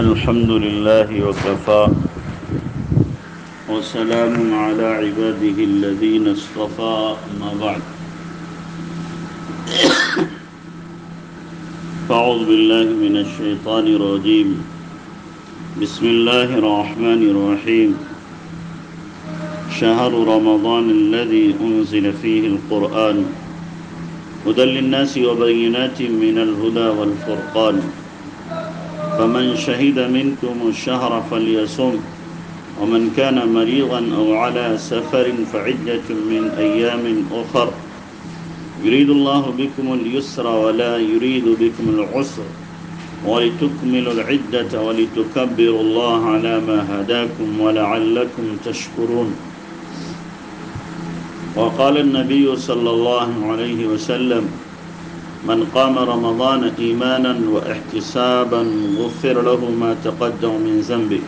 الحمد لله وكفى وسلام على عباده الذين اصطفى أما بعد فأعوذ بالله من الشيطان الرجيم بسم الله الرحمن الرحيم شهر رمضان الذي أنزل فيه القرآن هدى للناس وبينات من الهدى والفرقان فمن شهد منكم الشهر فليصم ومن كان مريضا أو على سفر فعدة من أيام أخر يريد الله بكم اليسر ولا يريد بكم العسر ولتكملوا العدة ولتكبروا الله على ما هداكم ولعلكم تشكرون وقال النبي صلى الله عليه وسلم من قام رمضان إيمانا واحتسابا غفر له ما تقدم من ذنبه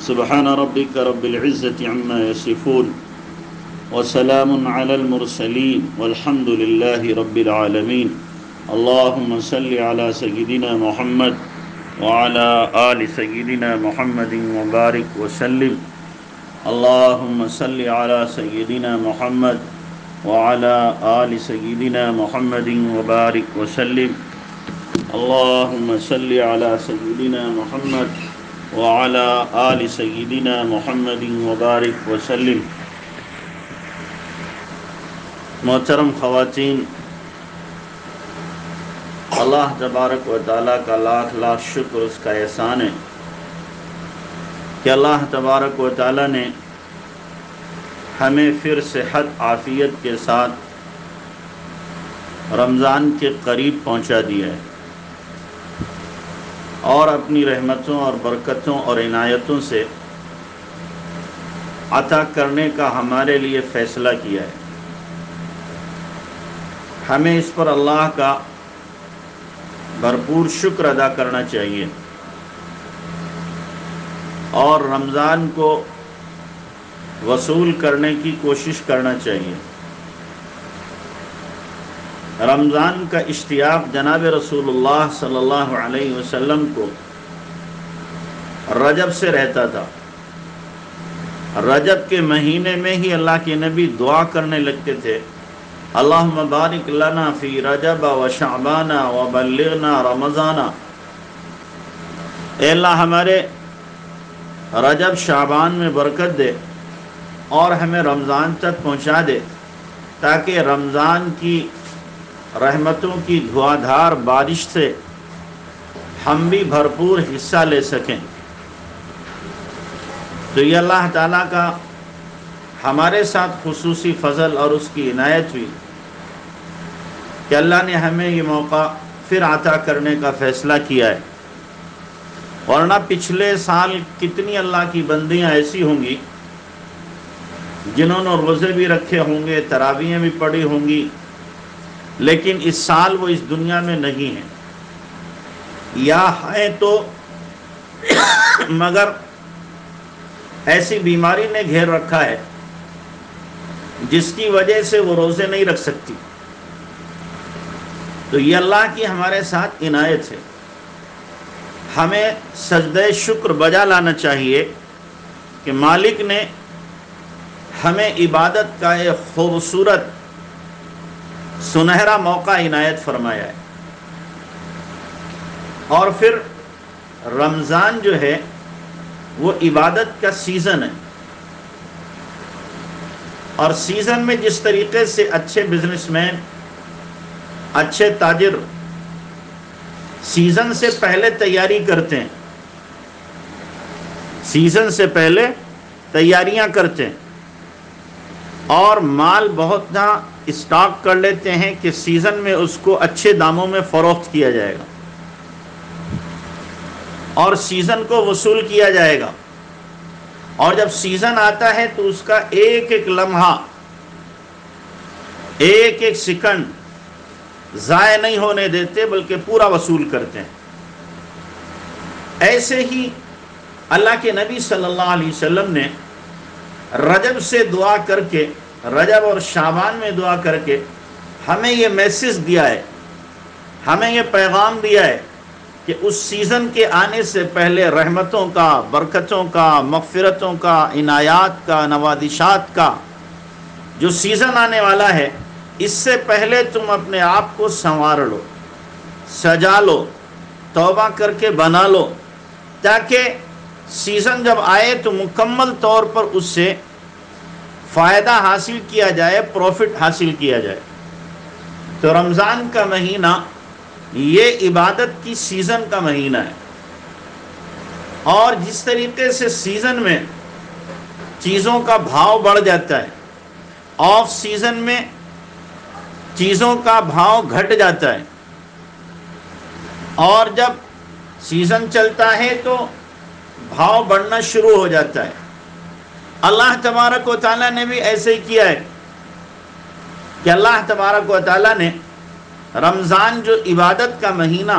سبحان ربك رب العزة عما يصفون وسلام على المرسلين والحمد لله رب العالمين اللهم صل على سيدنا محمد وعلى آل سيدنا محمد وبارك وسلم اللهم صل على سيدنا محمد وعلى آل سيدنا محمد وبارك وسلم اللهم صل على سيدنا محمد وعلى آل سيدنا محمد وبارك وسلم محترم خواتین، اللہ تبارک و تعالیٰ کا لاکھ لاکھ شکر، اس کا احسان ہے کہ اللہ تبارک و تعالیٰ نے ہمیں پھر صحت عافیت کے ساتھ رمضان کے قریب پہنچا دیا ہے اور اپنی رحمتوں اور برکتوں اور عنایتوں سے عطا کرنے کا ہمارے لیے فیصلہ کیا ہے۔ ہمیں اس پر اللہ کا بھرپور شکر ادا کرنا چاہیے اور رمضان کو وصول کرنے کی کوشش کرنا چاہیے۔ رمضان کا اشتیاق جناب رسول اللہ صلی اللہ علیہ وسلم کو رجب سے رہتا تھا۔ رجب کے مہینے میں ہی اللہ کے نبی دعا کرنے لگتے تھے، اللہم بارک لنا فی رجب و شعبان و بلغنا رمضان۔ اے اللہ ہمارے رجب شعبان میں برکت دے اور ہمیں رمضان تک پہنچا دے تاکہ رمضان کی رحمتوں کی دھواں بارش سے ہم بھی بھرپور حصہ لے سکیں۔ تو یہ اللہ تعالیٰ کا ہمارے ساتھ خصوصی فضل اور اس کی عنایت ہوئی کہ اللہ نے ہمیں یہ موقع پھر عطا کرنے کا فیصلہ کیا ہے، ورنہ پچھلے سال کتنی اللہ کی بندیاں ایسی ہوں گی جنہوں نے روزے بھی رکھے ہوں گے، تراویحیں بھی پڑھی ہوں گی، لیکن اس سال وہ اس دنیا میں نہیں ہیں، یا ہیں تو مگر ایسی بیماری نے گھیر رکھا ہے جس کی وجہ سے وہ روزے نہیں رکھ سکتی۔ تو یہ اللہ کی ہمارے ساتھ عنایت ہے۔ ہمیں سجدہ شکر بجا لانا چاہیے کہ مالک نے ہمیں عبادت کا ایک خوبصورت سنہرا موقع عنایت فرمایا ہے، اور پھر رمضان جو ہے وہ عبادت کا سیزن ہے، اور سیزن میں جس طریقے سے اچھے بزنس مین، اچھے تاجر سیزن سے پہلے تیاری کرتے ہیں، سیزن سے پہلے تیاریاں کرتے ہیں اور مال بہت نہ اسٹاک کر لیتے ہیں کہ سیزن میں اس کو اچھے داموں میں فروخت کیا جائے گا اور سیزن کو وصول کیا جائے گا، اور جب سیزن آتا ہے تو اس کا ایک ایک لمحہ، ایک ایک سیکنڈ ضائع نہیں ہونے دیتے بلکہ پورا وصول کرتے ہیں۔ ایسے ہی اللہ کے نبی صلی اللہ علیہ وسلم نے رجب سے دعا کر کے، رجب اور شعبان میں دعا کر کے ہمیں یہ میسج دیا ہے، ہمیں یہ پیغام دیا ہے کہ اس سیزن کے آنے سے پہلے رحمتوں کا، برکتوں کا، مغفرتوں کا، عنایات کا، نوازشات کا جو سیزن آنے والا ہے، اس سے پہلے تم اپنے آپ کو سنوار لو، سجا لو، توبہ کر کے بنا لو، تاکہ سیزن جب آئے تو مکمل طور پر اس سے فائدہ حاصل کیا جائے، پروفٹ حاصل کیا جائے۔ تو رمضان کا مہینہ یہ عبادت کی سیزن کا مہینہ ہے، اور جس طریقے سے سیزن میں چیزوں کا بھاؤ بڑھ جاتا ہے، آف سیزن میں چیزوں کا بھاؤ گھٹ جاتا ہے، اور جب سیزن چلتا ہے تو بھاؤ بڑھنا شروع ہو جاتا ہے۔ اللہ تبارک و تعالیٰ نے بھی ایسے ہی کیا ہے کہ اللہ تبارک و تعالیٰ نے رمضان جو عبادت کا مہینہ،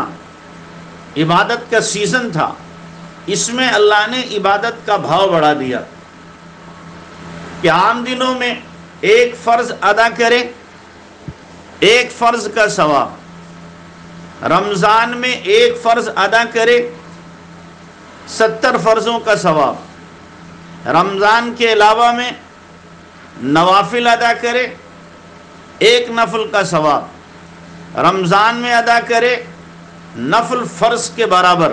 عبادت کا سیزن تھا، اس میں اللہ نے عبادت کا بھاؤ بڑھا دیا کہ عام دنوں میں ایک فرض ادا کرے، ایک فرض کا ثواب، رمضان میں ایک فرض ادا کرے 70 فرضوں کا ثواب، رمضان کے علاوہ میں نوافل ادا کرے ایک نفل کا ثواب، رمضان میں ادا کرے نفل فرض کے برابر،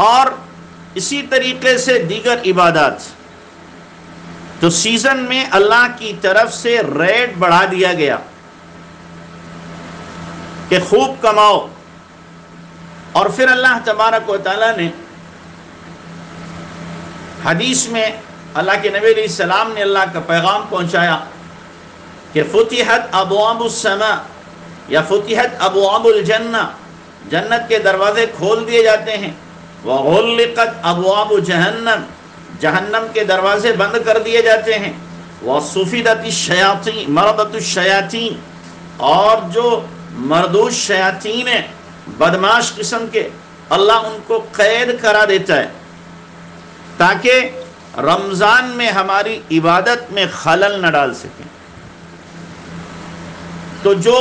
اور اسی طریقے سے دیگر عبادات۔ تو سیزن میں اللہ کی طرف سے ریٹ بڑھا دیا گیا کہ خوب کماؤ، اور پھر اللہ تبارک و تعالیٰ نے حدیث میں اللہ کے نبی علیہ السلام نے اللہ کا پیغام پہنچایا کہ فتحت ابواب السماء یا فتحت ابواب الجنہ، جنت کے دروازے کھول دیے جاتے ہیں، وغلقت ابواب جہنم، جہنم کے دروازے بند کر دیے جاتے ہیں، وصفدت الشیاطین، مردت الشیاطین، اور جو مردوش شیاطین ہیں، بدماش قسم کے، اللہ ان کو قید کرا دیتا ہے تاکہ رمضان میں ہماری عبادت میں خلل نہ ڈال سکیں۔ تو جو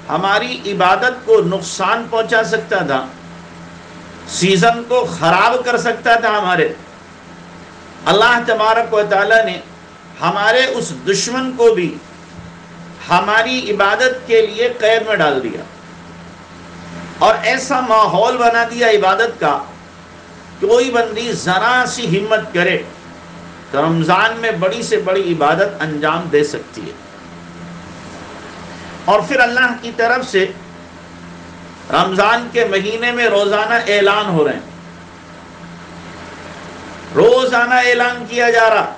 ہماری عبادت کو نقصان پہنچا سکتا تھا، سیزن کو خراب کر سکتا تھا ہمارے، اللہ تبارک و تعالیٰ نے ہمارے اس دشمن کو بھی ہماری عبادت کے لیے قید میں ڈال دیا، اور ایسا ماحول بنا دیا عبادت کا، کوئی بندی ذرا سی ہمت کرے تو رمضان میں بڑی سے بڑی عبادت انجام دے سکتی ہے۔ اور پھر اللہ کی طرف سے رمضان کے مہینے میں روزانہ اعلان ہو رہے ہیں، روزانہ اعلان کیا جا رہا،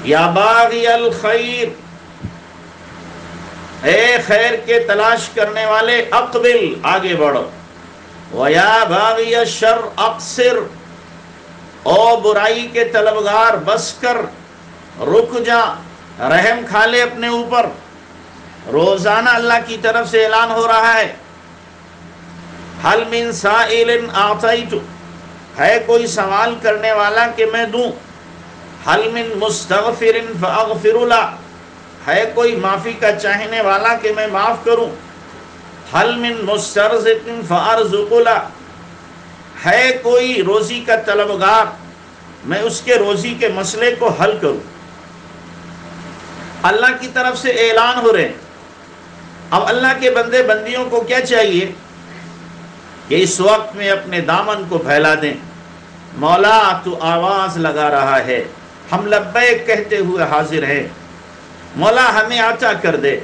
یا باغی الخیر، اے خیر کے تلاش کرنے والے، اقبل، آگے بڑھو، وَيَا بَاغِيَ الشَّرِّ اقصر، او برائی کے طلبگار بس کر، رک جا، رحم کھا لے اپنے اوپر۔ روزانہ اللہ کی طرف سے اعلان ہو رہا ہے، حل من سائل اعطیت، ہے کوئی سوال کرنے والا کہ میں دوں، حل من مستغفر فاغفر له، ہے کوئی معافی کا چاہنے والا کہ میں معاف کروں، حل من مسترزق فارزق له، ہے کوئی روزی کا طلبگار میں اس کے روزی کے مسئلے کو حل کروں۔ اللہ کی طرف سے اعلان ہو رہے ہیں۔ اب اللہ کے بندے بندیوں کو کیا چاہیے کہ اس وقت میں اپنے دامن کو پھیلا دیں، مولا تو آواز لگا رہا ہے، ہم لبیک کہتے ہوئے حاضر ہیں، مولا ہمیں عطا کر دے،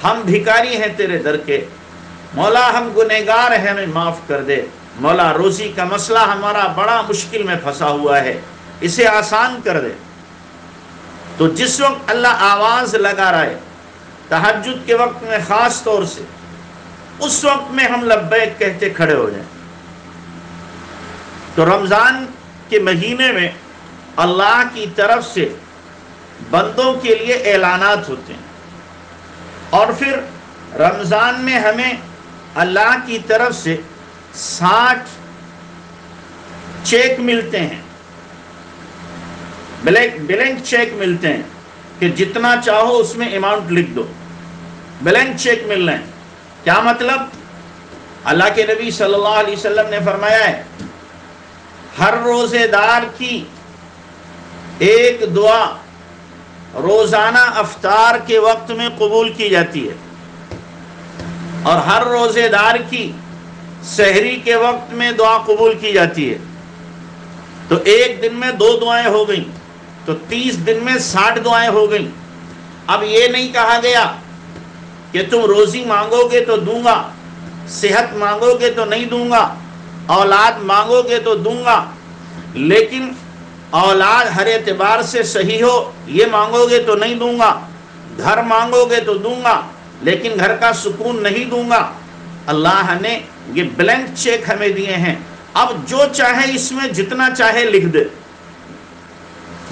ہم بھکاری ہیں تیرے در کے، مولا ہم گنہگار ہیں، ہمیں معاف کر دے، مولا روزی کا مسئلہ ہمارا بڑا مشکل میں پھنسا ہوا ہے، اسے آسان کر دے۔ تو جس وقت اللہ آواز لگا رہا ہے، تہجد کے وقت میں خاص طور سے، اس وقت میں ہم لبیک کہتے کھڑے ہو جائیں۔ تو رمضان کے مہینے میں اللہ کی طرف سے بندوں کے لیے اعلانات ہوتے ہیں، اور پھر رمضان میں ہمیں اللہ کی طرف سے 60 چیک ملتے ہیں، بلینک چیک ملتے ہیں کہ جتنا چاہو اس میں اماؤنٹ لکھ دو، بلینک چیک مل رہے ہیں۔ کیا مطلب اللہ کے نبی صلی اللہ علیہ وسلم نے فرمایا ہے ہر روزے دار کی ایک دعا روزانہ افطار کے وقت میں قبول کی جاتی ہے، اور ہر روزے دار کی سحری کے وقت میں دعا قبول کی جاتی ہے۔ تو ایک دن میں 2 دعائیں ہو گئیں، تو 30 دن میں 60 دعائیں ہو گئیں۔ اب یہ نہیں کہا گیا کہ تم روزی مانگو گے تو دوں گا، صحت مانگو گے تو نہیں دوں گا، اولاد مانگو گے تو دوں گا، لیکن اولاد ہر اعتبار سے صحیح ہو یہ مانگو گے تو نہیں دوں گا، گھر مانگو گے تو دوں گا لیکن گھر کا سکون نہیں دوں گا۔ اللہ نے یہ بلینک چیک ہمیں دیے ہیں، اب جو چاہے اس میں جتنا چاہے لکھ دے۔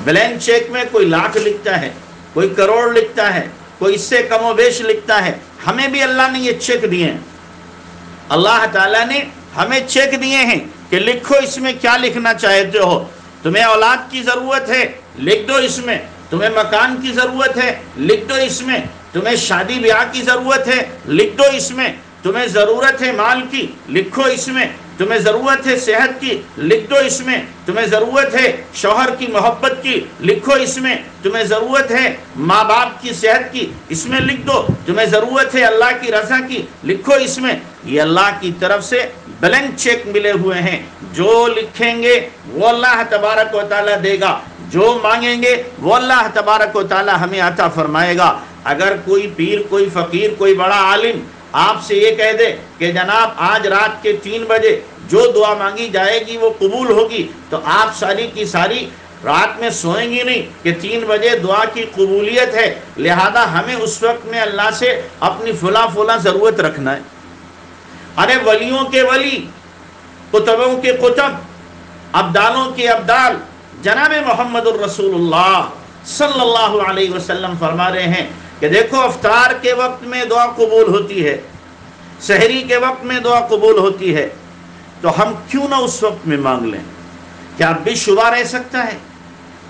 بلینک چیک میں کوئی لاکھ لکھتا ہے، کوئی کروڑ لکھتا ہے، کوئی اس سے کم و بیش لکھتا ہے، ہمیں بھی اللہ نے یہ چیک دیے ہیں۔ اللہ تعالیٰ نے ہمیں چیک دیے ہیں کہ لکھو اس میں کیا لکھنا چاہتے ہو۔ تمہیں اولاد کی ضرورت ہے لکھ دو اس میں، تمہیں مکان کی ضرورت ہے لکھ دو اس میں، تمہیں شادی بیاہ کی ضرورت ہے لکھ دو اس میں، تمہیں ضرورت ہے مال کی لکھو اس میں، تمہیں ضرورت ہے صحت کی لکھ دو اس میں، تمہیں ضرورت ہے شوہر کی محبت کی لکھو اس میں، تمہیں ضرورت ہے ماں باپ کی صحت کی اس میں لکھ دو، تمہیں ضرورت ہے اللہ کی رضا کی لکھو اس میں۔ یہ اللہ کی طرف سے بلینک چیک ملے ہوئے ہیں، جو لکھیں گے وہ اللہ تبارک و تعالیٰ دے گا، جو مانگیں گے وہ اللہ تبارک و تعالیٰ ہمیں عطا فرمائے گا۔ اگر کوئی پیر، کوئی فقیر، کوئی بڑا عالم آپ سے یہ کہہ دے کہ جناب آج رات کے 3 بجے جو دعا مانگی جائے گی وہ قبول ہوگی، تو آپ ساری کی ساری رات میں سوئیں گی نہیں کہ 3 بجے دعا کی قبولیت ہے، لہذا ہمیں اس وقت میں اللہ سے اپنی فلاں ضرورت رکھنا ہے۔ ارے ولیوں کے ولی، قطبوں کے قطب، ابدالوں کے ابدال جناب محمد الرسول اللہ صلی اللہ علیہ وسلم فرما رہے ہیں کہ دیکھو افطار کے وقت میں دعا قبول ہوتی ہے، سحری کے وقت میں دعا قبول ہوتی ہے، تو ہم کیوں نہ اس وقت میں مانگ لیں؟ کیا اب بھی شبہ رہ سکتا ہے؟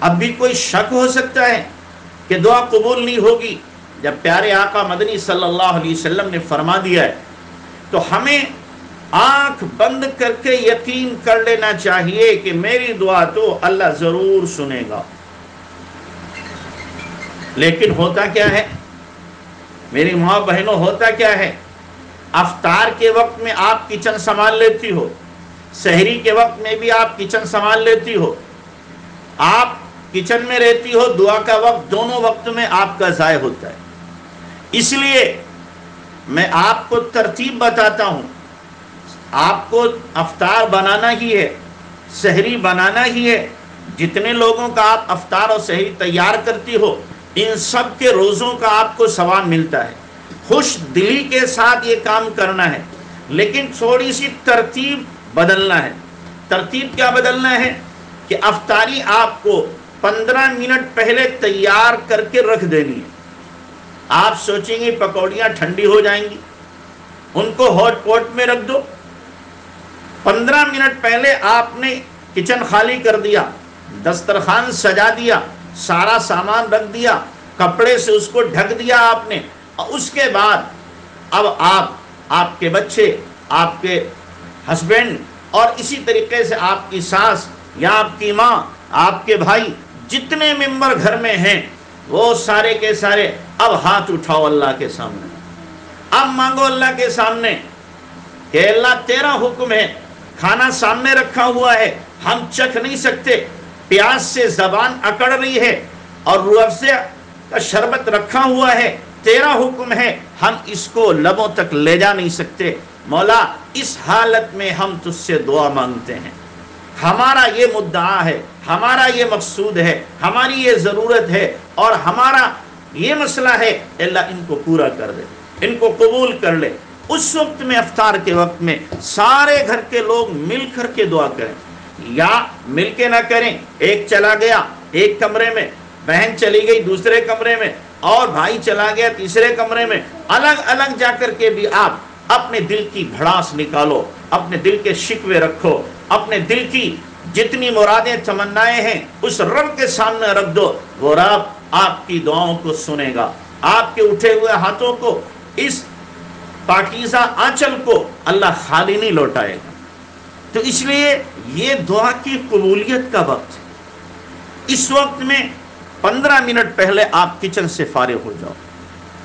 اب بھی کوئی شک ہو سکتا ہے کہ دعا قبول نہیں ہوگی؟ جب پیارے آقا مدنی صلی اللہ علیہ وسلم نے فرما دیا ہے تو ہمیں آنکھ بند کر کے یقین کر لینا چاہیے کہ میری دعا تو اللہ ضرور سنے گا۔ لیکن ہوتا کیا ہے میری ماں بہنوں، ہوتا کیا ہے؟ افطار کے وقت میں آپ کچن سنبھال لیتی ہو، سحری کے وقت میں بھی آپ کچن سنبھال لیتی ہو، آپ کچن میں رہتی ہو، دعا کا وقت دونوں وقت میں آپ کا ضائع ہوتا ہے۔ اس لیے میں آپ کو ترتیب بتاتا ہوں، آپ کو افطار بنانا ہی ہے، سحری بنانا ہی ہے۔ جتنے لوگوں کا آپ افطار اور سحری تیار کرتی ہو ان سب کے روزوں کا آپ کو ثواب ملتا ہے۔ خوش دلی کے ساتھ یہ کام کرنا ہے، لیکن تھوڑی سی ترتیب بدلنا ہے۔ ترتیب کیا بدلنا ہے کہ افطاری آپ کو 15 منٹ پہلے تیار کر کے رکھ دینی ہے۔ آپ سوچیں گے پکوڑیاں ٹھنڈی ہو جائیں گی، ان کو ہاٹ پاٹ میں رکھ دو۔ 15 منٹ پہلے آپ نے کچن خالی کر دیا، دسترخوان سجا دیا، سارا سامان رکھ دیا، کپڑے سے اس کو ڈھک دیا آپ نے، اور اس کے بعد اب آپ کے بچے، آپ کے ہسبینڈ، اور اسی طریقے سے آپ کی ساس یا آپ کی ماں، آپ کے بھائی، جتنے ممبر گھر میں ہیں وہ سارے کے سارے اب ہاتھ اٹھاؤ اللہ کے سامنے، اب مانگو اللہ کے سامنے کہ اللہ تیرا حکم ہے، کھانا سامنے رکھا ہوا ہے، ہم چکھ نہیں سکتے، پیاس سے زبان اکڑ رہی ہے اور روح افزا کا شربت رکھا ہوا ہے، تیرا حکم ہے، ہم اس کو لبوں تک لے جا نہیں سکتے، مولا اس حالت میں ہم تجھ سے دعا مانگتے ہیں، ہمارا یہ مدعا ہے، ہمارا یہ مقصود ہے، ہماری یہ ضرورت ہے اور ہمارا یہ مسئلہ ہے، اللہ ان کو پورا کر دے، ان کو قبول کر لے۔ اس وقت میں افطار کے وقت میں سارے گھر کے لوگ مل کر کے دعا کریں، یا مل کے نہ کریں، ایک چلا گیا ایک کمرے میں، بہن چلی گئی دوسرے کمرے میں، اور بھائی چلا گیا تیسرے کمرے میں، الگ الگ جا کر کے بھی آپ اپنے دل کی بھڑاس نکالو، اپنے دل کے شکوے رکھو، اپنے دل کی جتنی مرادیں تمنائیں ہیں اس رب کے سامنے رکھ دو، وہ رب آپ کی دعاؤں کو سنے گا، آپ کے اٹھے ہوئے ہاتھوں کو اس پاکیزہ آنچل کو اللہ خالی نہیں لوٹائے گا۔ تو اس لیے یہ دعا کی قبولیت کا وقت ہے۔ اس وقت میں 15 منٹ پہلے آپ کچن سے فارغ ہو جاؤ،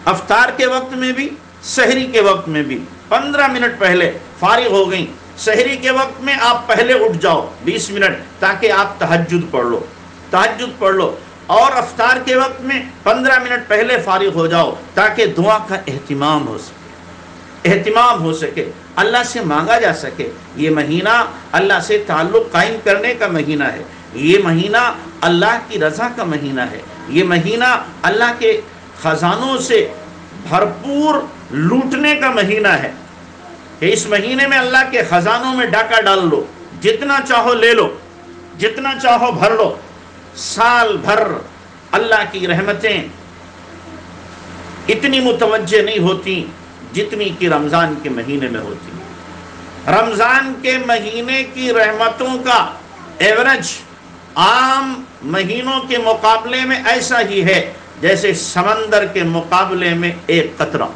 افطار کے وقت میں بھی، سحری کے وقت میں بھی 15 منٹ پہلے فارغ ہو گئیں۔ سحری کے وقت میں آپ پہلے اٹھ جاؤ 20 منٹ، تاکہ آپ تہجد پڑھ لو، اور افطار کے وقت میں 15 منٹ پہلے فارغ ہو جاؤ، تاکہ دعا کا اہتمام ہو سکے، اللہ سے مانگا جا سکے۔ یہ مہینہ اللہ سے تعلق قائم کرنے کا مہینہ ہے، یہ مہینہ اللہ کی رضا کا مہینہ ہے، یہ مہینہ اللہ کے خزانوں سے بھرپور لوٹنے کا مہینہ ہے کہ اس مہینے میں اللہ کے خزانوں میں ڈاکہ ڈال لو، جتنا چاہو لے لو، جتنا چاہو بھر لو۔ سال بھر اللہ کی رحمتیں اتنی متوجہ نہیں ہوتی جتنی کہ رمضان کے مہینے میں ہوتی۔ رمضان کے مہینے کی رحمتوں کا ایوریج عام مہینوں کے مقابلے میں ایسا ہی ہے جیسے سمندر کے مقابلے میں ایک قطرہ۔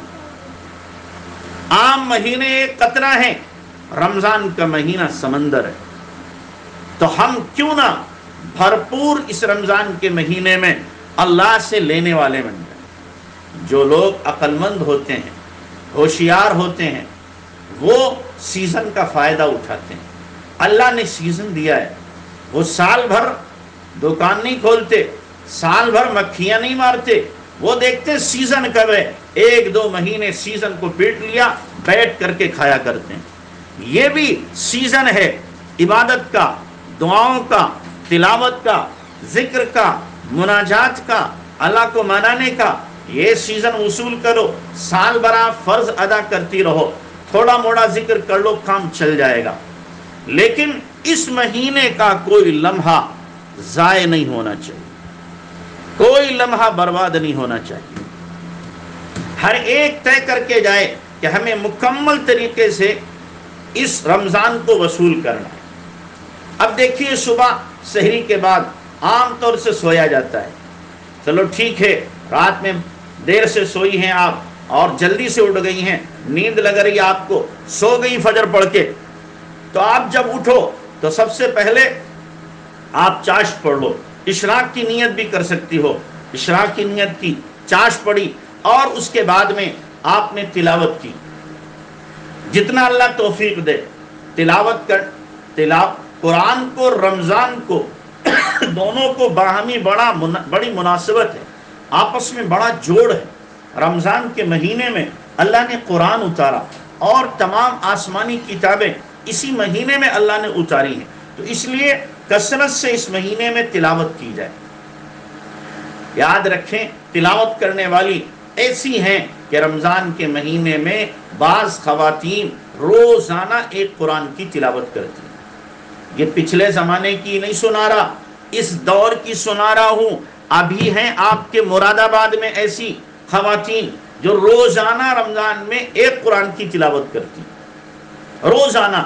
عام مہینے ایک قطرہ ہیں، رمضان کا مہینہ سمندر ہے۔ تو ہم کیوں نہ بھرپور اس رمضان کے مہینے میں اللہ سے لینے والے بن جائیں۔ جو لوگ عقل مند ہوتے ہیں، ہوشیار ہوتے ہیں، وہ سیزن کا فائدہ اٹھاتے ہیں۔ اللہ نے سیزن دیا ہے، وہ سال بھر دکان نہیں کھولتے، سال بھر مکھیاں نہیں مارتے، وہ دیکھتے سیزن کب ہے، 1-2 مہینے سیزن کو پیٹ لیا، بیٹھ کر کے کھایا کرتے ہیں۔ یہ بھی سیزن ہے عبادت کا، دعاؤں کا، تلاوت کا، ذکر کا، مناجات کا، اللہ کو منانے کا۔ یہ سیزن وصول کرو، سال بھر آپ فرض ادا کرتی رہو، تھوڑا موڑا ذکر کر لو، کام چل جائے گا۔ لیکن اس مہینے کا کوئی لمحہ ضائع نہیں ہونا چاہیے، کوئی لمحہ برباد نہیں ہونا چاہیے۔ ہر ایک طے کر کے جائے کہ ہمیں مکمل طریقے سے اس رمضان کو وصول کرنا ہے۔ اب دیکھیے، صبح سحری کے بعد عام طور سے سویا جاتا ہے، چلو ٹھیک ہے، رات میں دیر سے سوئی ہیں آپ اور جلدی سے اٹھ گئی ہیں، نیند لگ رہی آپ کو، سو گئی فجر پڑھ کے، تو آپ جب اٹھو تو سب سے پہلے آپ چاشت پڑھ لو۔ اشراق کی نیت بھی کر سکتی ہو، اشراق کی نیت کی، چاشت پڑھی، اور اس کے بعد میں آپ نے تلاوت کی، جتنا اللہ توفیق دے تلاوت کر۔ قرآن کو رمضان کو دونوں کو باہمی بڑی مناسبت ہے، آپس میں بڑا جوڑ ہے۔ رمضان کے مہینے میں اللہ نے قرآن اتارا، اور تمام آسمانی کتابیں اسی مہینے میں اللہ نے اتاری ہیں، تو اس لیے کثرت سے اس مہینے میں تلاوت کی جائے۔ یاد رکھیں، تلاوت کرنے والی ایسی ہیں کہ رمضان کے مہینے میں بعض خواتین روزانہ ایک قرآن کی تلاوت کرتی ہیں۔ یہ پچھلے زمانے کی نہیں سنا رہا، اس دور کی سنا رہا ہوں۔ ابھی ہیں آپ کے مراد آباد میں ایسی خواتین جو روزانہ رمضان میں ایک قرآن کی تلاوت کرتی ہیں، روزانہ۔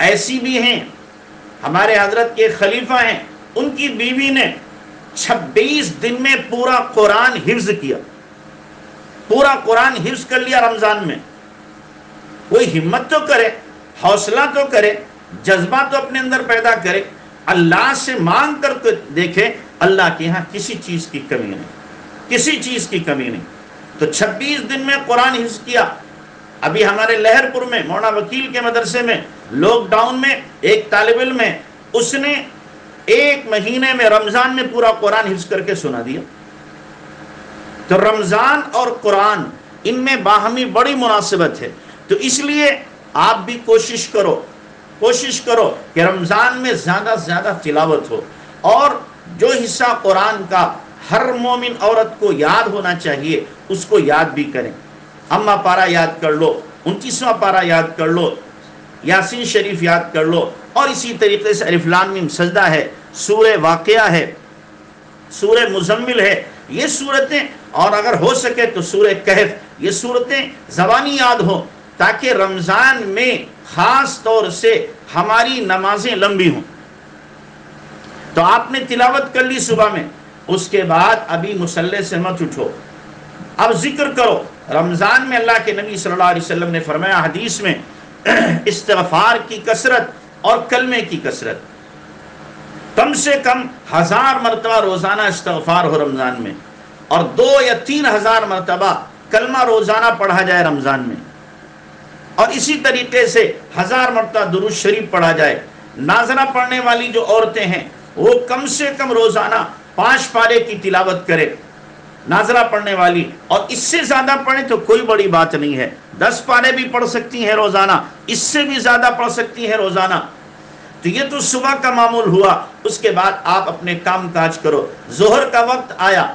ایسی بھی ہیں، ہمارے حضرت کے خلیفہ ہیں، ان کی بیوی نے 26 دن میں پورا قرآن حفظ کیا، پورا قرآن حفظ کر لیا رمضان میں۔ کوئی ہمت تو کرے، حوصلہ تو کرے، جذبہ تو اپنے اندر پیدا کرے، اللہ سے مانگ کر کے دیکھے۔ اللہ کے ہاں کسی چیز کی کمی نہیں، کسی چیز کی کمی نہیں۔ تو 26 دن میں قرآن حفظ کیا۔ ابھی ہمارے لہر پور میں مولانا وکیل کے مدرسے میں لاک ڈاؤن میں ایک طالب علم ہے، اس نے 1 مہینے میں رمضان میں پورا قرآن حفظ کر کے سنا دیا۔ تو رمضان اور قرآن ان میں باہمی بڑی مناسبت ہے۔ تو اس لیے آپ بھی کوشش کرو کہ رمضان میں زیادہ سے زیادہ تلاوت ہو، اور جو حصہ قرآن کا ہر مومن عورت کو یاد ہونا چاہیے اس کو یاد بھی کریں۔ اما پارا یاد کر لو، 29واں پارا یاد کر لو، یاسین شریف یاد کر لو، اور اسی طریقے سے الف لام میم سجدہ ہے، سورہ واقعہ ہے، سورہ مزمل ہے، یہ صورتیں، اور اگر ہو سکے تو سورہ کہف، یہ صورتیں زبانی یاد ہوں، تاکہ رمضان میں خاص طور سے ہماری نمازیں لمبی ہوں۔ تو آپ نے تلاوت کر لی صبح میں، اس کے بعد ابھی مصلی سے مت اٹھو، اب ذکر کرو، رمضان میں اللہ کے نبی صلی اللہ علیہ وسلم نے فرمایا حدیث میں، استغفار کی کثرت اور کلمے کی کثرت، کم سے کم 1000 مرتبہ روزانہ استغفار ہو رمضان میں، اور 2 یا 3000 مرتبہ کلمہ روزانہ پڑھا جائے رمضان میں، اور اسی طریقے سے 1000 مرتبہ درود شریف پڑھا جائے۔ ناظرہ پڑھنے والی جو عورتیں ہیں وہ کم سے کم روزانہ 5 پارے کی تلاوت کرے، ناظرہ پڑھنے والی، اور اس سے زیادہ پڑھیں تو کوئی بڑی بات نہیں ہے، 10 پارے بھی پڑھ سکتی ہیں روزانہ، اس سے بھی زیادہ پڑھ سکتی ہیں روزانہ۔ تو یہ تو صبح کا معمول ہوا، اس کے بعد آپ اپنے کام کاج کرو۔ ظہر کا وقت آیا،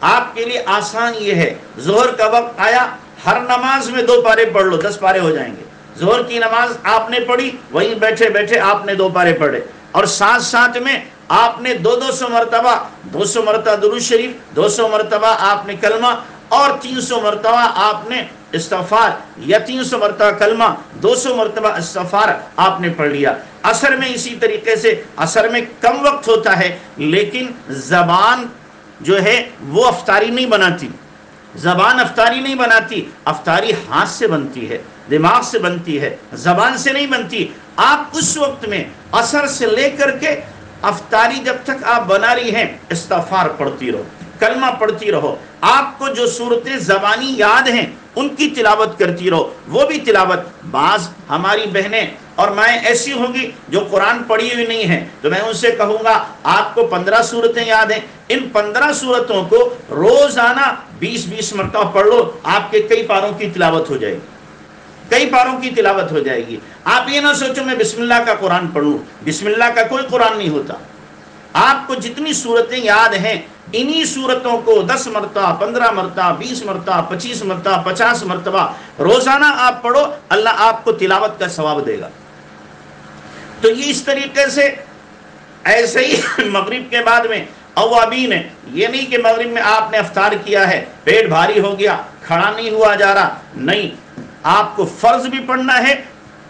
آپ کے لیے آسان یہ ہے، ظہر کا وقت آیا، ہر نماز میں 2 پارے پڑھ لو، 10 پارے ہو جائیں گے۔ ظہر کی نماز آپ نے پڑھی، وہیں بیٹھے بیٹھے آپ نے 2 پارے پڑھے، اور ساتھ ساتھ میں آپ نے 200 مرتبہ 200 مرتبہ درود شریف، 200 مرتبہ آپ نے کلمہ، اور 300 مرتبہ آپ نے استغفار، یا 300 مرتبہ کلمہ، 200 مرتبہ استغفار آپ نے پڑھ لیا۔ عصر میں اسی طریقے سے، عصر میں کم وقت ہوتا ہے، لیکن زبان جو ہے وہ افطاری نہیں بناتی، زبان افطاری نہیں بناتی، افطاری ہاتھ سے بنتی ہے، دماغ سے بنتی ہے، زبان سے نہیں بنتی۔ آپ اس وقت میں عصر سے لے کر کے افطاری جب تک آپ بنا رہی ہیں، استغفار پڑھتی رہو، کلمہ پڑھتی رہو، آپ کو جو صورتیں زبانی یاد ہیں ان کی تلاوت کرتی رہو، وہ بھی تلاوت۔ بعض ہماری بہنیں اور مائیں ایسی ہوں گی جو قرآن پڑھی ہوئی نہیں ہیں، تو میں ان سے کہوں گا آپ کو 15 صورتیں یاد ہیں، ان 15 صورتوں کو روزانہ 20-20 مرتبہ پڑھ لو، آپ کے کئی پاروں کی تلاوت ہو جائے گی، کئی پاروں کی تلاوت ہو جائے گی۔ آپ یہ نہ سوچو میں بسم اللہ کا قرآن پڑھوں، بسم اللہ کا کوئی قرآن نہیں ہوتا۔ آپ کو جتنی صورتیں یاد ہیں انہی صورتوں کو 10 مرتبہ، 15 مرتبہ، 20 مرتبہ، 25 مرتبہ، 50 مرتبہ روزانہ آپ پڑھو، اللہ آپ کو تلاوت کا ثواب دے گا۔ تو یہ اس طریقے سے ایسے ہی مغرب کے بعد میں اوابین ہے، یہ نہیں کہ مغرب میں آپ نے افطار کیا ہے، پیٹ بھاری ہو گیا، کھڑا نہیں ہوا جا رہا، نہیں، آپ کو فرض بھی پڑھنا ہے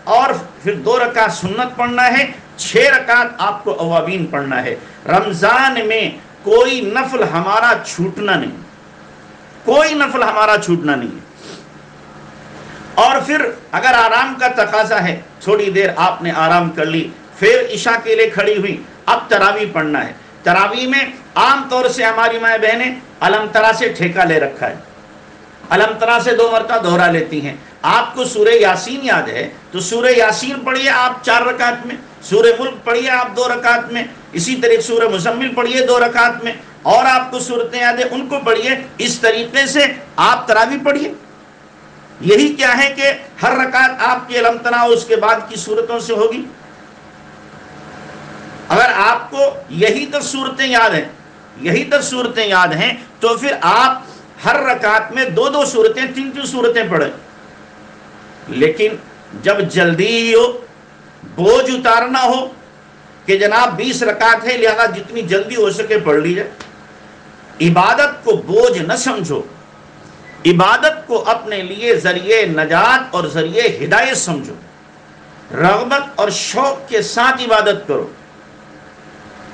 اور پھر 2 رکعت سنت پڑھنا ہے، 6 رکعت آپ کو اوابین پڑھنا ہے۔ رمضان میں کوئی نفل ہمارا چھوٹنا نہیں، کوئی نفل ہمارا چھوٹنا نہیں ہے۔ اور پھر اگر آرام کا تقاضا ہے، تھوڑی دیر آپ نے آرام کر لی، پھر عشاء کے لیے کھڑی ہوئی، اب تراویح پڑھنا ہے۔ تراویح میں عام طور سے ہماری مائیں بہنیں الم ترا سے ٹھیکہ لے رکھا ہے، الم ترا سے 2 مرتبہ دہرا لیتی ہیں۔ آپ کو سورہ یاسین یاد ہے تو سورہ یاسین پڑھیے آپ 4 رکعت میں، سورہ ملک پڑھیے آپ 2 رکعت میں، اسی طریقے سورہ مزمل پڑھیے 2 رکعت میں، اور آپ کو صورتیں یاد ہیں ان کو پڑھیے۔ اس طریقے سے آپ تراویح پڑھیے۔ یہی کیا ہے کہ ہر رکعت آپ کی الم ترا اس کے بعد کی صورتوں سے ہوگی۔ اگر آپ کو یہی 10 صورتیں یاد ہیں، یہی 10 صورتیں یاد ہیں، تو پھر آپ ہر رکعت میں 2 صورتیں، 3 صورتیں پڑھیں۔ لیکن جب جلدی ہو، بوجھ اتارنا ہو کہ جناب 20 رکعت ہے لہذا جتنی جلدی ہو سکے پڑھ لی جائے، عبادت کو بوجھ نہ سمجھو، عبادت کو اپنے لیے ذریعے نجات اور ذریعے ہدایت سمجھو، رغبت اور شوق کے ساتھ عبادت کرو۔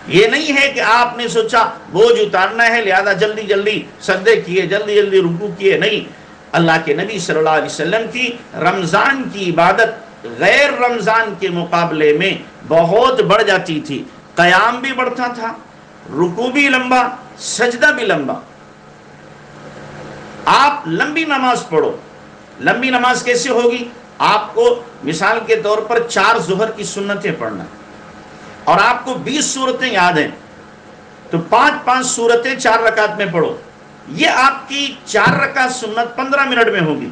یہ نہیں ہے کہ آپ نے سوچا بوجھ اتارنا ہے لہذا جلدی جلدی سجدے کیے، جلدی جلدی رکوع کیے، نہیں۔ اللہ کے نبی صلی اللہ علیہ وسلم کی رمضان کی عبادت غیر رمضان کے مقابلے میں بہت بڑھ جاتی تھی، قیام بھی بڑھتا تھا، رکوع بھی لمبا، سجدہ بھی لمبا۔ آپ لمبی نماز پڑھو، لمبی نماز کیسے ہوگی؟ آپ کو مثال کے طور پر 4 ظہر کی سنتیں پڑھنا ہے اور آپ کو 20 صورتیں یاد ہیں، تو 5 صورتیں 4 رکعت میں پڑھو۔ یہ آپ کی 4 رکعت سنت 15 منٹ میں ہوگی۔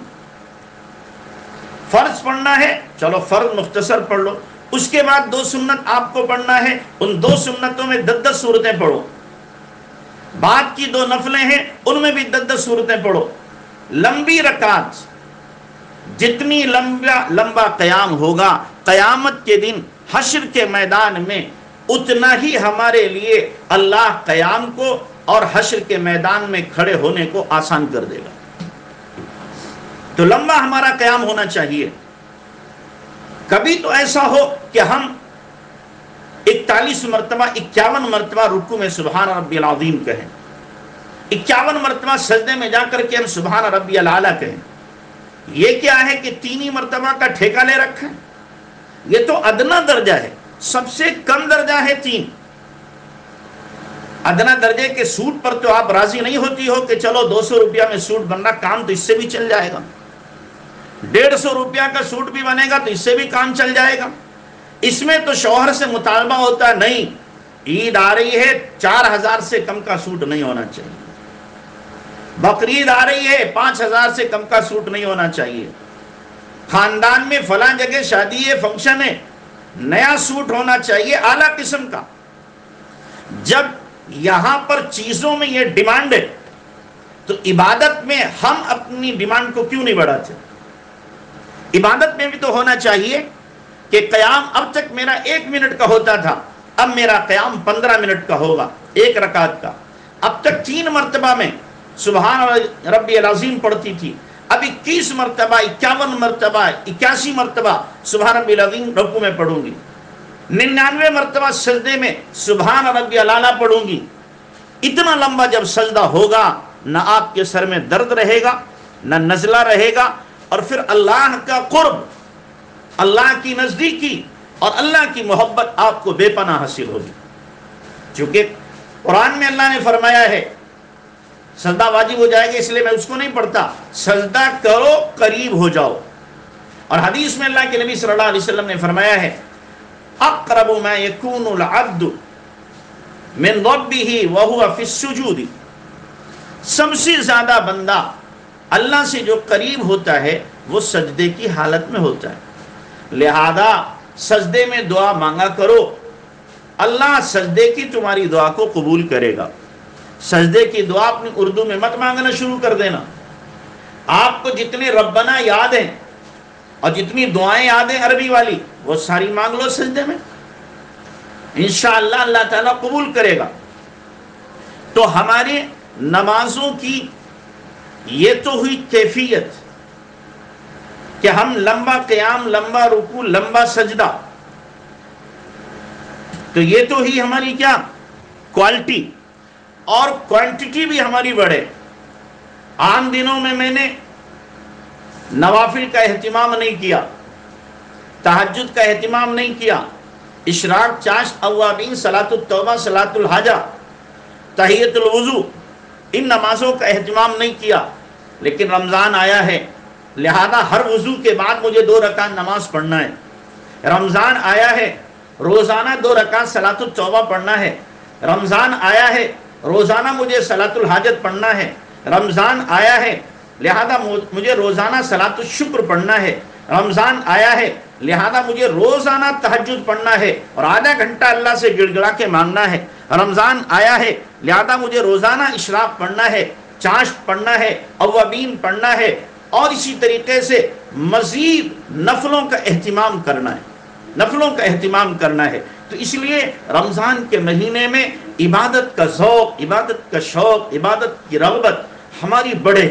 فرض پڑھنا ہے، چلو فرض مختصر پڑھ لو، اس کے بعد 2 سنت آپ کو پڑھنا ہے، ان 2 سنتوں میں 10 صورتیں پڑھو۔ بعد کی 2 نفلیں ہیں ان میں بھی 10 صورتیں پڑھو۔ لمبی رکعت، جتنی لمبا قیام ہوگا قیامت کے دن حشر کے میدان میں، اتنا ہی ہمارے لیے اللہ قیام کو اور حشر کے میدان میں کھڑے ہونے کو آسان کر دے گا۔ تو لمبا ہمارا قیام ہونا چاہیے۔ کبھی تو ایسا ہو کہ ہم 41 مرتبہ 51 مرتبہ رکوع میں سبحان ربی العظیم کہیں، 51 مرتبہ سجدے میں جا کر کے ہم سبحان ربی الاعلیٰ کہیں. یہ کیا ہے کہ 3 ہی مرتبہ کا ٹھیکہ لے رکھا ہے؟ یہ تو ادنا درجہ ہے، سب سے کم درجہ ہے 3. ادنا درجے کے سوٹ پر تو آپ راضی نہیں ہوتی ہو کہ چلو 200 روپیہ میں سوٹ بننا، کام تو اس سے بھی چل جائے گا. 150 روپیہ کا سوٹ بھی بنے گا تو اس سے بھی کام چل جائے گا. اس میں تو شوہر سے مطالبہ ہوتا نہیں، عید آ رہی ہے 4000 سے کم کا سوٹ نہیں ہونا چاہیے، بقرعید آ رہی ہے 5000 سے کم کا سوٹ نہیں ہونا چاہیے، خاندان میں فلاں جگہ شادی ہے، فنکشن ہے، نیا سوٹ ہونا چاہیے اعلیٰ قسم کا. جب یہاں پر چیزوں میں یہ ڈیمانڈ ہے تو عبادت میں ہم اپنی ڈیمانڈ کو کیوں نہیں بڑھاتے؟ عبادت میں بھی تو ہونا چاہیے کہ قیام اب تک میرا 1 منٹ کا ہوتا تھا، اب میرا قیام 15 منٹ کا ہوگا 1 رکعت کا. اب تک 3 مرتبہ میں سبحان ربی العظیم پڑھتی تھی، اب 21 مرتبہ 51 مرتبہ 81 مرتبہ سبحان ربی العظیم رکوع میں پڑھوں گی، 99 مرتبہ سجدے میں سبحان ربی الاعلیٰ پڑھوں گی. اتنا لمبا جب سجدہ ہوگا نہ آپ کے سر میں درد رہے گا نہ نزلہ رہے گا، اور پھر اللہ کا قرب، اللہ کی نزدیکی اور اللہ کی محبت آپ کو بے پناہ حاصل ہوگی. چونکہ قرآن میں اللہ نے فرمایا ہے سجدہ واجب ہو جائے گا، اس لیے میں اس کو نہیں پڑھتا، سجدہ کرو قریب ہو جاؤ. اور حدیث میں اللہ کے نبی صلی اللہ علیہ وسلم نے فرمایا ہے اقرب ما یکون العبد من ربہ وہو فی السجود، سب سے زیادہ بندہ اللہ سے جو قریب ہوتا ہے وہ سجدے کی حالت میں ہوتا ہے. لہذا سجدے میں دعا مانگا کرو، اللہ سجدے کی تمہاری دعا کو قبول کرے گا. سجدے کی دعا اپنی اردو میں مت مانگنا شروع کر دینا. آپ کو جتنے ربنا یاد ہیں اور جتنی دعائیں یاد ہیں عربی والی وہ ساری مانگ لو سجدے میں، انشاءاللہ اللہ تعالیٰ قبول کرے گا. تو ہماری نمازوں کی یہ تو ہوئی کیفیت کہ ہم لمبا قیام، لمبا رکوع، لمبا سجدہ، تو یہ تو ہی ہماری کیا کوالٹی، اور کوانٹٹی بھی ہماری بڑھے. عام دنوں میں نے نوافل کا اہتمام نہیں کیا، تہجد کا اہتمام نہیں کیا، اشراق، چاشت، اوابین، صلاۃ التوبہ، صلاۃ الحاجہ، تحیۃ الوضو، ان نمازوں کا اہتمام نہیں کیا. لیکن رمضان آیا ہے لہذا ہر وضو کے بعد مجھے 2 رکعت نماز پڑھنا ہے. رمضان آیا ہے روزانہ 2 رکعت صلاۃ التوبہ پڑھنا ہے. رمضان آیا ہے روزانہ مجھے صلاۃ الحاجت پڑھنا ہے. رمضان آیا ہے لہذا مجھے روزانہ صلاۃ الشکر پڑھنا ہے. رمضان آیا ہے لہذا مجھے روزانہ تہجد پڑھنا ہے اور آدھا گھنٹہ اللہ سے گڑ گڑا کے مانگنا ہے. رمضان آیا ہے لہذا مجھے روزانہ اشراق پڑھنا ہے، چاشت پڑھنا ہے، اوابین پڑھنا ہے، اور اسی طریقے سے مزید نفلوں کا اہتمام کرنا ہے، نفلوں کا اہتمام کرنا ہے. تو اس لیے رمضان کے مہینے میں عبادت کا ذوق، عبادت کا شوق، عبادت کی رغبت ہماری بڑھے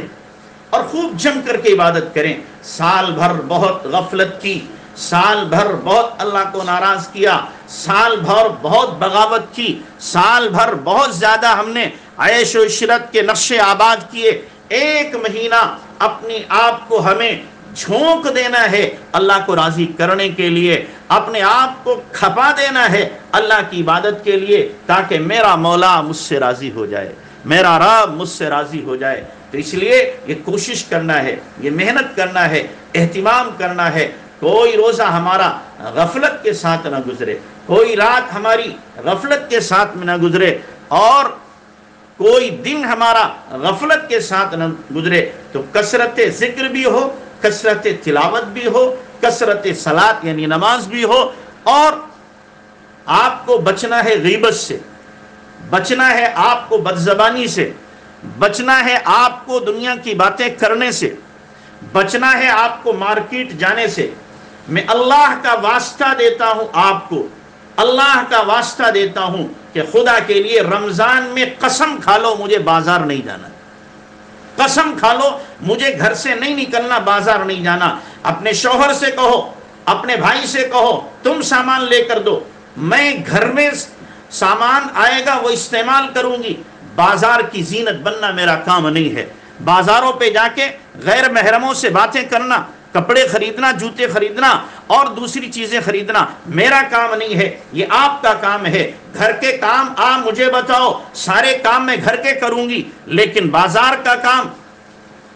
اور خوب جم کر کے عبادت کریں. سال بھر بہت غفلت کی، سال بھر بہت اللہ کو ناراض کیا، سال بھر بہت بغاوت کی، سال بھر بہت زیادہ ہم نے عیش و عشرت کے نقشے آباد کیے. 1 مہینہ اپنی آپ کو ہمیں جھونک دینا ہے اللہ کو راضی کرنے کے لیے، اپنے آپ کو کھپا دینا ہے اللہ کی عبادت کے لیے، تاکہ میرا مولا مجھ سے راضی ہو جائے، میرا رب مجھ سے راضی ہو جائے. تو اس لیے یہ کوشش کرنا ہے، یہ محنت کرنا ہے، اہتمام کرنا ہے. کوئی روزہ ہمارا غفلت کے ساتھ نہ گزرے، کوئی رات ہماری غفلت کے ساتھ میں نہ گزرے، اور کوئی دن ہمارا غفلت کے ساتھ نہ گزرے. تو کثرت ذکر بھی ہو، کثرت تلاوت بھی ہو، کثرت صلاۃ یعنی نماز بھی ہو، اور آپ کو بچنا ہے غیبت سے، بچنا ہے آپ کو بدزبانی سے، بچنا ہے آپ کو دنیا کی باتیں کرنے سے، بچنا ہے آپ کو مارکیٹ جانے سے. میں اللہ کا واسطہ دیتا ہوں آپ کو، اللہ کا واسطہ دیتا ہوں کہ خدا کے لیے رمضان میں قسم کھا لو مجھے بازار نہیں جانا، قسم کھا لو مجھے گھر سے نہیں نکلنا، بازار نہیں جانا. اپنے شوہر سے کہو، اپنے بھائی سے کہو تم سامان لے کر دو، میں گھر میں سامان آئے گا وہ استعمال کروں گی، بازار کی زینت بننا میرا کام نہیں ہے، بازاروں پہ جا کے غیر محرموں سے باتیں کرنا، کپڑے خریدنا، جوتے خریدنا اور دوسری چیزیں خریدنا میرا کام نہیں ہے، یہ آپ کا کام ہے۔ گھر کے کام آپ مجھے بتاؤ، سارے کام میں گھر کے کروں گی، لیکن بازار کا کام،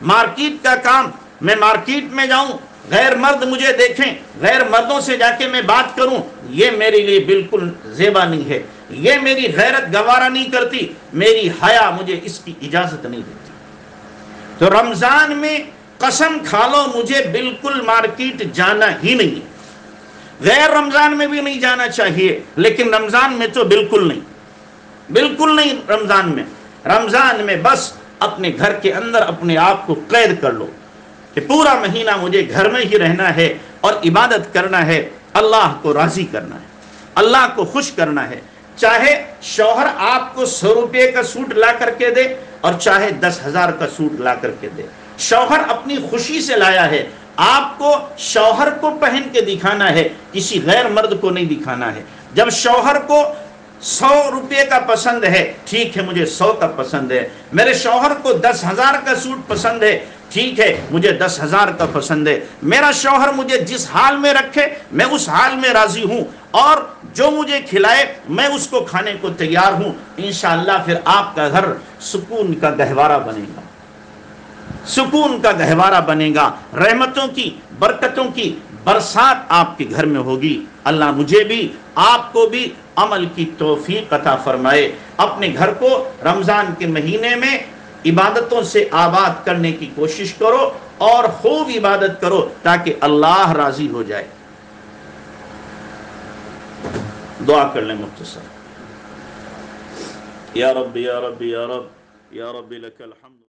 مارکیٹ کا کام، میں مارکیٹ میں جاؤں، غیر مرد مجھے دیکھیں، غیر مردوں سے جا کے میں بات کروں، یہ میرے لیے بالکل زیبا نہیں ہے، یہ میری غیرت گوارا نہیں کرتی، میری حیا مجھے اس کی اجازت نہیں دیتی۔ تو رمضان میں قسم کھا لو مجھے بالکل مارکیٹ جانا ہی نہیں ہے، غیر رمضان میں بھی نہیں جانا چاہیے، لیکن رمضان میں تو بالکل نہیں، بالکل نہیں۔ رمضان میں بس اپنے گھر کے اندر اپنے آپ کو قید کر لو کہ پورا مہینہ مجھے گھر میں ہی رہنا ہے اور عبادت کرنا ہے، اللہ کو راضی کرنا ہے، اللہ کو خوش کرنا ہے۔ چاہے شوہر آپ کو 100 روپے کا سوٹ لا کر کے دے اور چاہے 10,000 کا سوٹ لا کر کے دے، شوہر اپنی خوشی سے لایا ہے، آپ کو شوہر کو پہن کے دکھانا ہے، کسی غیر مرد کو نہیں دکھانا ہے۔ جب شوہر کو 100 روپے کا پسند ہے، ٹھیک ہے مجھے 100 کا پسند ہے، میرے شوہر کو 10,000 کا سوٹ پسند ہے، ٹھیک ہے مجھے 10,000 کا پسند ہے، میرا شوہر مجھے جس حال میں رکھے میں اس حال میں راضی ہوں، اور جو مجھے کھلائے میں اس کو کھانے کو تیار ہوں، انشاءاللہ پھر آپ کا گھر سکون کا گہوارہ بنے گا، سکون کا گہوارہ بنے گا، رحمتوں کی، برکتوں کی برسات آپ کے گھر میں ہوگی۔ اللہ مجھے بھی آپ کو بھی عمل کی توفیق عطا فرمائے۔ اپنے گھر کو رمضان کے مہینے میں عبادتوں سے آباد کرنے کی کوشش کرو اور خوب عبادت کرو تاکہ اللہ راضی ہو جائے۔ دعا کر لیں مختصر۔ یا رب یا رب یا رب یا رب لک الحمد۔